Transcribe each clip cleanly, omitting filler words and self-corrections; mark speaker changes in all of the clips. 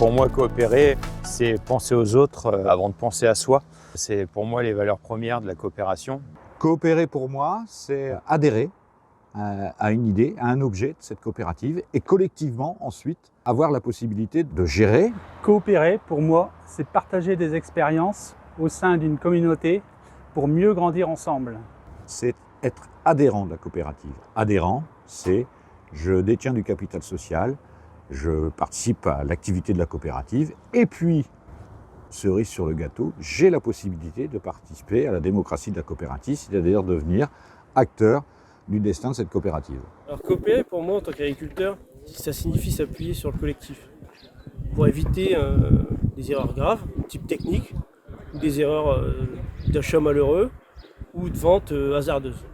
Speaker 1: Pour moi, coopérer, c'est penser aux autres avant de penser à soi. C'est pour moi les valeurs premières de la coopération.
Speaker 2: Coopérer pour moi, c'est adhérer à une idée, à un objet de cette coopérative et collectivement ensuite avoir la possibilité de gérer.
Speaker 3: Coopérer, pour moi, c'est partager des expériences au sein d'une communauté pour mieux grandir ensemble.
Speaker 2: C'est être adhérent de la coopérative. Adhérent, c'est je détiens du capital social, je participe à l'activité de la coopérative et puis, cerise sur le gâteau, j'ai la possibilité de participer à la démocratie de la coopérative, c'est-à-dire devenir acteur du destin de cette coopérative.
Speaker 4: Alors coopérer pour moi en tant qu'agriculteur, ça signifie s'appuyer sur le collectif pour éviter des erreurs graves, type technique, ou des erreurs d'achat malheureux ou de vente hasardeuse.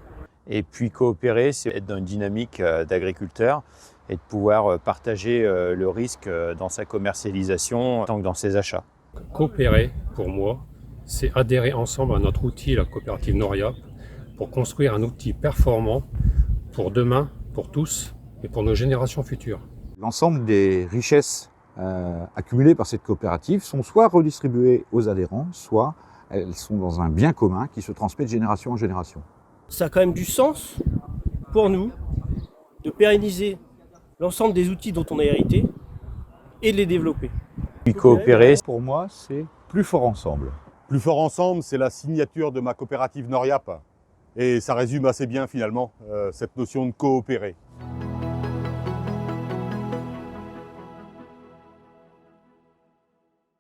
Speaker 1: Et puis coopérer, c'est être dans une dynamique d'agriculteur et de pouvoir partager le risque dans sa commercialisation tant que dans ses achats.
Speaker 5: Coopérer, pour moi, c'est adhérer ensemble à notre outil, la coopérative Noriap, pour construire un outil performant pour demain, pour tous et pour nos générations futures.
Speaker 2: L'ensemble des richesses accumulées par cette coopérative sont soit redistribuées aux adhérents, soit elles sont dans un bien commun qui se transmet de génération en génération.
Speaker 4: Ça a quand même du sens pour nous de pérenniser l'ensemble des outils dont on a hérité et de les développer.
Speaker 1: Puis coopérer,
Speaker 2: Pour moi, c'est plus fort ensemble.
Speaker 6: Plus fort ensemble, c'est la signature de ma coopérative Noriap. Et ça résume assez bien finalement cette notion de coopérer.